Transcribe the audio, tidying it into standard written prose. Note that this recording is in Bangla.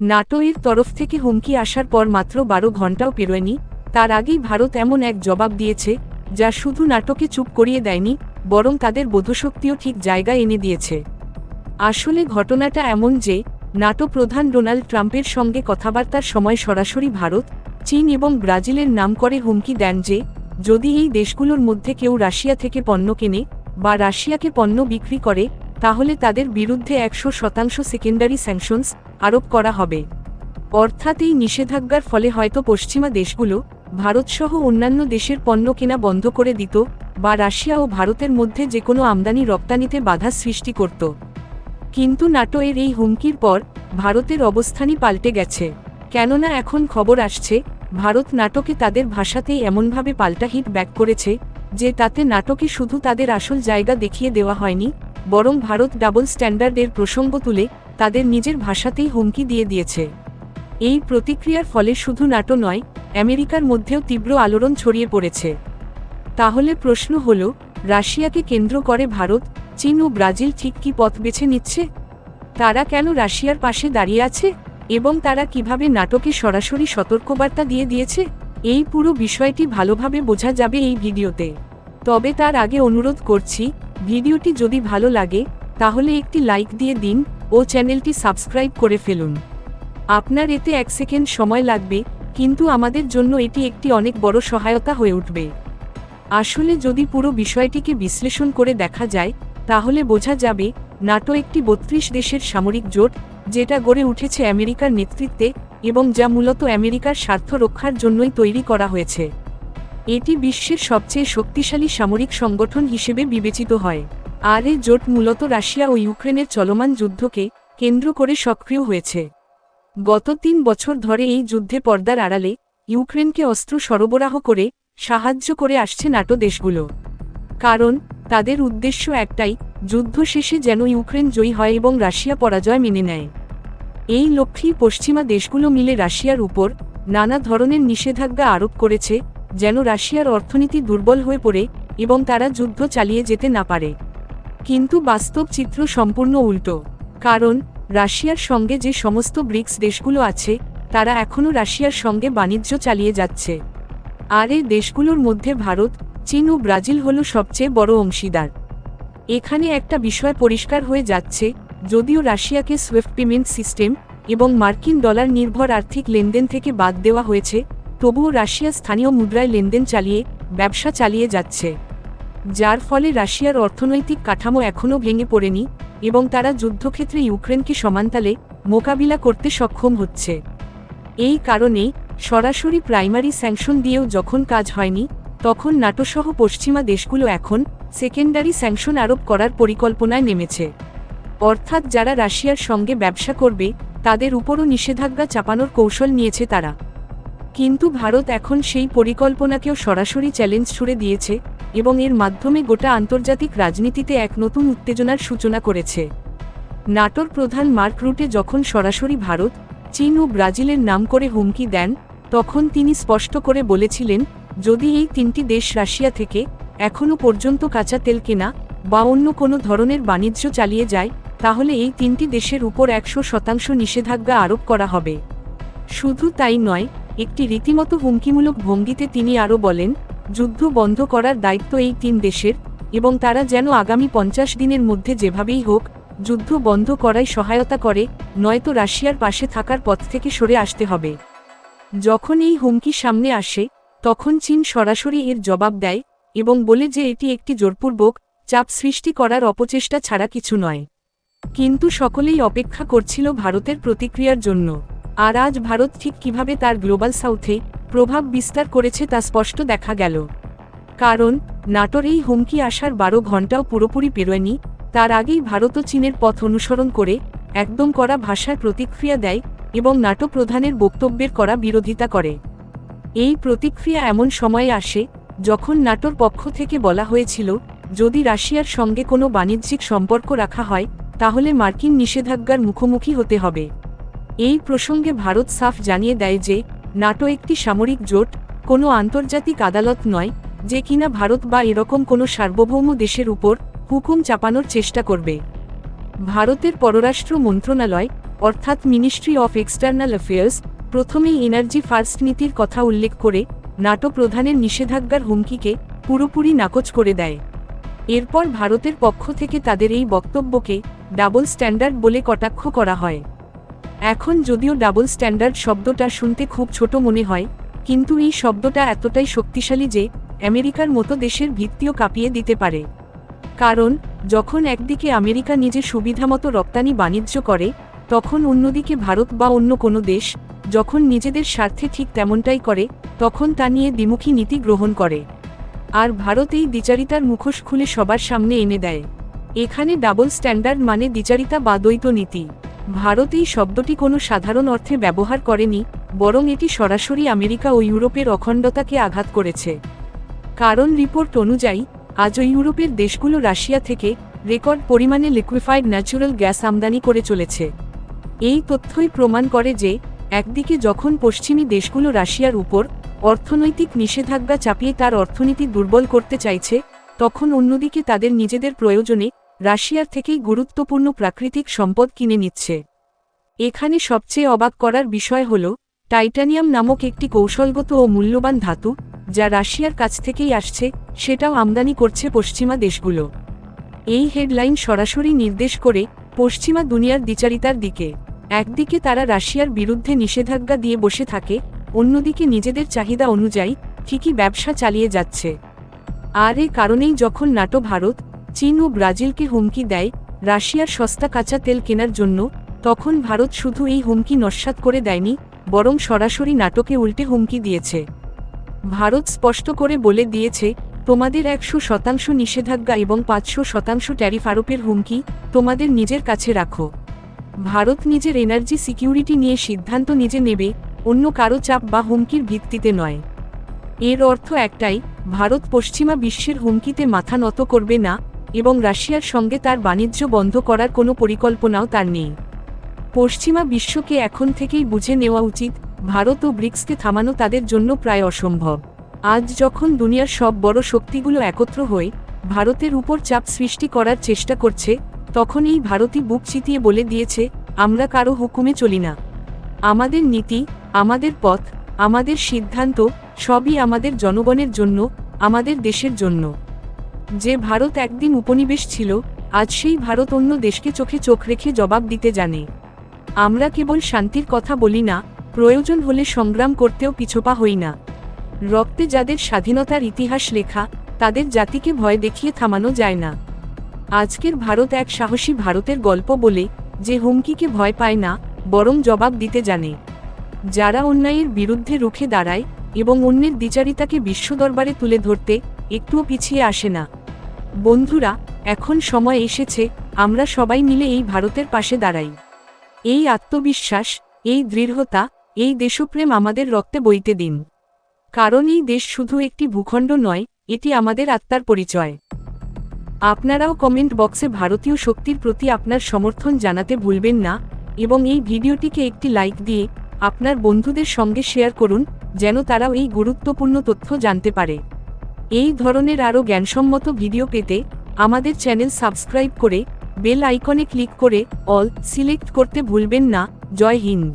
নাটোর তরফ থেকে হুমকি আসার পর মাত্র 12 ঘণ্টাও পেরোয়নি, তার আগেই ভারত এমন এক জবাব দিয়েছে যা শুধু নাটোকে চুপ করিয়ে দেয়নি, বরং তাদের বোধশক্তিও ঠিক জায়গায় এনে দিয়েছে। আসলে ঘটনাটা এমন যে, নাটো প্রধান ডোনাল্ড ট্রাম্পের সঙ্গে কথাবার্তার সময় সরাসরি ভারত, চীন এবং ব্রাজিলের নাম করে হুমকি দেন যে, যদি এই দেশগুলোর মধ্যে কেউ রাশিয়া থেকে পণ্য কেনে বা রাশিয়াকে পণ্য বিক্রি করে, তাহলে তাদের বিরুদ্ধে 100% সেকেন্ডারি স্যাংশনস আরোপ করা হবে। অর্থাৎ এই নিষেধাজ্ঞার ফলে হয়তো পশ্চিমা দেশগুলো ভারতসহ অন্যান্য দেশের পণ্য কেনা বন্ধ করে দিত বা রাশিয়া ও ভারতের মধ্যে যে কোনো আমদানি রপ্তানিতে বাধা সৃষ্টি করত। কিন্তু নাটোর এই হুমকির পর ভারতের অবস্থানই পাল্টে গেছে। কেননা এখন খবর আসছে, ভারত নাটোকে তাদের ভাষাতেই এমনভাবে পাল্টা হিট ব্যাক করেছে যে তাতে নাটোকে শুধু তাদের আসল জায়গা দেখিয়ে দেওয়া হয়নি, বরং ভারত ডাবল স্ট্যান্ডার্ডের প্রসঙ্গ তুলে তাদের নিজের ভাষাতেই হুমকি দিয়ে দিয়েছে। এই প্রতিক্রিয়ার ফলে শুধু নাটো নয়, আমেরিকার মধ্যেও তীব্র আলোড়ন ছড়িয়ে পড়েছে। তাহলে প্রশ্ন হল, রাশিয়াকে কেন্দ্র করে ভারত, চীন ও ব্রাজিল ঠিক কী পথ বেছে নিচ্ছে? তারা কেন রাশিয়ার পাশে দাঁড়িয়ে আছে এবং তারা কিভাবে নাটোকে সরাসরি সতর্কবার্তা দিয়ে দিয়েছে? এই পুরো বিষয়টি ভালোভাবে বোঝা যাবে এই ভিডিওতে। তবে তার আগে অনুরোধ করছি, ভিডিওটি যদি ভালো লাগে তাহলে একটি লাইক দিয়ে দিন ও চ্যানেলটি সাবস্ক্রাইব করে ফেলুন। আপনার এতে 1 সেকেন্ড সময় লাগবে, কিন্তু আমাদের জন্য এটি একটি অনেক বড় সহায়তা হয়ে উঠবে। আসলে যদি পুরো বিষয়টিকে বিশ্লেষণ করে দেখা যায়, তাহলে বোঝা যাবে নাটো একটি 32 দেশের সামরিক জোট, যেটা গড়ে উঠেছে আমেরিকার নেতৃত্বে এবং যা মূলত আমেরিকার স্বার্থ রক্ষার জন্যই তৈরি করা হয়েছে। এটি বিশ্বের সবচেয়ে শক্তিশালী সামরিক সংগঠন হিসেবে বিবেচিত হয়। আর এই জোট মূলত রাশিয়া ও ইউক্রেনের চলমান যুদ্ধকে কেন্দ্র করে সক্রিয় হয়েছে। গত 3 বছর ধরে এই যুদ্ধে পর্দার আড়ালে ইউক্রেনকে অস্ত্র সরবরাহ করে সাহায্য করে আসছে নাটো দেশগুলো। কারণ তাদের উদ্দেশ্য একটাই, যুদ্ধ শেষে যেন ইউক্রেন জয়ী হয় এবং রাশিয়া পরাজয় মেনে নেয়। এই লক্ষ্যেই পশ্চিমা দেশগুলো মিলে রাশিয়ার উপর নানা ধরনের নিষেধাজ্ঞা আরোপ করেছে, যেন রাশিয়ার অর্থনীতি দুর্বল হয়ে পড়ে এবং তারা যুদ্ধ চালিয়ে যেতে না পারে। কিন্তু বাস্তব চিত্র সম্পূর্ণ উল্টো। কারণ রাশিয়ার সঙ্গে যে সমস্ত ব্রিক্স দেশগুলো আছে, তারা এখনও রাশিয়ার সঙ্গে বাণিজ্য চালিয়ে যাচ্ছে। আর এই দেশগুলোর মধ্যে ভারত, চীন ও ব্রাজিল হল সবচেয়ে বড় অংশীদার। এখানে একটা বিষয় পরিষ্কার হয়ে যাচ্ছে, যদিও রাশিয়াকে সুইফট পেমেন্ট সিস্টেম এবং মার্কিন ডলার নির্ভর আর্থিক লেনদেন থেকে বাদ দেওয়া হয়েছে, তবুও রাশিয়া স্থানীয় মুদ্রায় লেনদেন চালিয়ে ব্যবসা চালিয়ে যাচ্ছে। যার ফলে রাশিয়ার অর্থনৈতিক কাঠামো এখনও ভেঙে পড়েনি এবং তারা যুদ্ধক্ষেত্রে ইউক্রেনকে সমান্তালে মোকাবিলা করতে সক্ষম হচ্ছে। এই কারণেই সরাসরি প্রাইমারি স্যাংশন দিয়েও যখন কাজ হয়নি, তখন নাটোসহ পশ্চিমা দেশগুলো এখন সেকেন্ডারি স্যাংশন আরোপ করার পরিকল্পনায় নেমেছে। অর্থাৎ যারা রাশিয়ার সঙ্গে ব্যবসা করবে তাদের উপরও নিষেধাজ্ঞা চাপানোর কৌশল নিয়েছে তারা। কিন্তু ভারত এখন সেই পরিকল্পনাকেও সরাসরি চ্যালেঞ্জ ছুড়ে দিয়েছে এবং এর মাধ্যমে গোটা আন্তর্জাতিক রাজনীতিতে এক নতুন উত্তেজনার সূচনা করেছে। নাটোর প্রধান মার্ক রুটে যখন সরাসরি ভারত, চীন ও ব্রাজিলের নাম করে হুমকি দেন, তখন তিনি স্পষ্ট করে বলেছিলেন, যদি এই 3টি দেশ রাশিয়া থেকে এখনও পর্যন্ত কাঁচা তেল কেনা বা অন্য কোনো ধরনের বাণিজ্য চালিয়ে যায়, তাহলে এই 3টি দেশের উপর 100% নিষেধাজ্ঞা আরোপ করা হবে। শুধু তাই নয়, একটি রীতিমতো হুমকিমূলক ভঙ্গিতে তিনি আরও বলেন, যুদ্ধ বন্ধ করার দায়িত্ব এই 3 দেশের এবং তারা যেন আগামী 50 দিনের মধ্যে যেভাবেই হোক যুদ্ধ বন্ধ করায় সহায়তা করে, নয়তো রাশিয়ার পাশে থাকার পথ থেকে সরে আসতে হবে। যখন এই হুমকি সামনে আসে, তখন চীন সরাসরি এর জবাব দেয় এবং বলে যে এটি একটি জোরপূর্বক চাপ সৃষ্টি করার অপচেষ্টা ছাড়া কিছু নয়। কিন্তু সকলেই অপেক্ষা করছিল ভারতের প্রতিক্রিয়ার জন্য। আর আজ ভারত ঠিক কিভাবে তার গ্লোবাল সাউথে প্রভাব বিস্তার করেছে তা স্পষ্ট দেখা গেল। কারণ নাটোর এই হুমকি আসার 12 ঘণ্টাও পুরোপুরি পেরোয়নি, তার আগেই ভারত ও চীনের পথ অনুসরণ করে একদম কড়া ভাষায় প্রতিক্রিয়া দেয় এবং নাটো প্রধানের বক্তব্যের কড়া বিরোধিতা করে। এই প্রতিক্রিয়া এমন সময়ে আসে যখন নাটোর পক্ষ থেকে বলা হয়েছিল, যদি রাশিয়ার সঙ্গে কোনো বাণিজ্যিক সম্পর্ক রাখা হয় তাহলে মার্কিন নিষেধাজ্ঞার মুখোমুখি হতে হবে। এই প্রসঙ্গে ভারত সাফ জানিয়ে দেয় যে, নাটো একটি সামরিক জোট, কোনো আন্তর্জাতিক আদালত নয়, যে কিনা ভারত বা এরকম কোনো সার্বভৌম দেশের উপর হুকুম চাপানোর চেষ্টা করবে। ভারতের পররাষ্ট্র মন্ত্রণালয় অর্থাৎ মিনিস্ট্রি অফ এক্সটার্নাল অ্যাফেয়ার্স, প্রথমেই এনার্জি ফার্স্ট নীতির কথা উল্লেখ করে নাটো প্রধানের নিষেধাজ্ঞার হুমকিকে পুরোপুরি নাকচ করে দেয়। এরপর ভারতের পক্ষ থেকে তাদের এই বক্তব্যকে ডাবল স্ট্যান্ডার্ড বলে কটাক্ষ করা হয়। এখন যদিও ডাবল স্ট্যান্ডার্ড শব্দটা শুনতে খুব ছোট মনে হয়, কিন্তু এই শব্দটা এতটাই শক্তিশালী যে আমেরিকার মতো দেশের ভিত্তিও কাঁপিয়ে দিতে পারে। কারণ যখন একদিকে আমেরিকা নিজের সুবিধামতো রপ্তানি বাণিজ্য করে, তখন অন্যদিকে ভারত বা অন্য কোনো দেশ যখন নিজেদের স্বার্থে ঠিক তেমনটাই করে, তখন তা নিয়ে দ্বিমুখী নীতি গ্রহণ করে। আর ভারত এই দ্বিচারিতার মুখোশ খুলে সবার সামনে এনে দেয়। এখানে ডাবল স্ট্যান্ডার্ড মানে দ্বিচারিতা বা দ্বৈত নীতি। ভারত এই শব্দটি কোনো সাধারণ অর্থে ব্যবহার করেনি, বরং এটি সরাসরি আমেরিকা ও ইউরোপের অখণ্ডতাকে আঘাত করেছে। কারণ রিপোর্ট অনুযায়ী আজও ইউরোপের দেশগুলো রাশিয়া থেকে রেকর্ড পরিমাণে লিকুইফাইড ন্যাচারাল গ্যাস আমদানি করে চলেছে। এই তথ্যই প্রমাণ করে যে একদিকে যখন পশ্চিমী দেশগুলো রাশিয়ার উপর অর্থনৈতিক নিষেধাজ্ঞা চাপিয়ে তার অর্থনীতি দুর্বল করতে চাইছে, তখন অন্যদিকে তাদের নিজেদের প্রয়োজনে রাশিয়ার থেকেই গুরুত্বপূর্ণ প্রাকৃতিক সম্পদ কিনে নিচ্ছে। এখানে সবচেয়ে অবাক করার বিষয় হল টাইটানিয়াম নামক একটি কৌশলগত ও মূল্যবান ধাতু, যা রাশিয়ার কাছ থেকেই আসছে, সেটাও আমদানি করছে পশ্চিমা দেশগুলো। এই হেডলাইন সরাসরি নির্দেশ করে পশ্চিমা দুনিয়ার দ্বিচারিতার দিকে। একদিকে তারা রাশিয়ার বিরুদ্ধে নিষেধাজ্ঞা দিয়ে বসে থাকে, অন্যদিকে নিজেদের চাহিদা অনুযায়ী ঠিকই ব্যবসা চালিয়ে যাচ্ছে। আর এ কারণেই যখন নাটো ভারত, চীন ও ব্রাজিলকে হুমকি দেয় রাশিয়ার সস্তা কাঁচা তেল কেনার জন্য, তখন ভারত শুধু এই হুমকি নস্যাৎ করে দেয়নি, বরং সরাসরি নাটোকে উল্টে হুমকি দিয়েছে। ভারত স্পষ্ট করে বলে দিয়েছে, তোমাদের 100% নিষেধাজ্ঞা এবং 500% ট্যারিফ আরোপের হুমকি তোমাদের নিজের কাছে রাখো। ভারত নিজের এনার্জি সিকিউরিটি নিয়ে সিদ্ধান্ত নিজে নেবে, অন্য কারো চাপ বা হুমকির ভিত্তিতে নয়। এর অর্থ একটাই, ভারত পশ্চিমা বিশ্বের হুমকিতে মাথা নত করবে না, এবং রাশিয়ার সঙ্গে তার বাণিজ্য বন্ধ করার কোনো পরিকল্পনাও তার নেই। পশ্চিমা বিশ্বকে এখন থেকেই বুঝে নেওয়া উচিত, ভারত ও ব্রিক্সকে থামানো তাদের জন্য প্রায় অসম্ভব। আজ যখন দুনিয়ার সব বড় শক্তিগুলো একত্র হয়ে ভারতের উপর চাপ সৃষ্টি করার চেষ্টা করছে, তখন এই ভারতই বুক চিতিয়ে বলে দিয়েছে, আমরা কারো হুকুমে চলি না। আমাদের নীতি, আমাদের পথ, আমাদের সিদ্ধান্ত সবই আমাদের জনগণের জন্য, আমাদের দেশের জন্য। যে ভারত একদিন উপনিবেশ ছিল, আজ সেই ভারত অন্য দেশকে চোখে চোখ রেখে জবাব দিতে জানে। আমরা কেবল শান্তির কথা বলি না, প্রয়োজন হলে সংগ্রাম করতেও পিছপা হই না। রক্তে যাদের স্বাধীনতার ইতিহাস লেখা, তাদের জাতিকে ভয় দেখিয়ে থামানো যায় না। আজকের ভারত এক সাহসী ভারতের গল্প বলে, যে হুমকিকে ভয় পায় না, বরং জবাব দিতে জানে। যারা অন্যায়ের বিরুদ্ধে রুখে দাঁড়ায় এবং অন্যের দ্বিচারিতাকে বিশ্ব দরবারে তুলে ধরতে একটুও পিছিয়ে আসে না। বন্ধুরা, এখন সময় এসেছে আমরা সবাই মিলে এই ভারতের পাশে দাঁড়াই। এই আত্মবিশ্বাস, এই দৃঢ়তা, এই দেশপ্রেম আমাদের রক্তে বইতে দিন। কারণ এই দেশ শুধু একটি ভূখণ্ড নয়, এটি আমাদের আত্মার পরিচয়। আপনারাও কমেন্ট বক্সে ভারতীয় শক্তির প্রতি আপনার সমর্থন জানাতে ভুলবেন না, এবং এই ভিডিওটিকে একটি লাইক দিয়ে আপনার বন্ধুদের সঙ্গে শেয়ার করুন, যেন তারাও এই গুরুত্বপূর্ণ তথ্য জানতে পারে। এই ধরনের আরও জ্ঞানসম্মত ভিডিও পেতে আমাদের চ্যানেল সাবস্ক্রাইব করে বেল আইকনে ক্লিক করে অল সিলেক্ট করতে ভুলবেন না। জয় হিন্দ।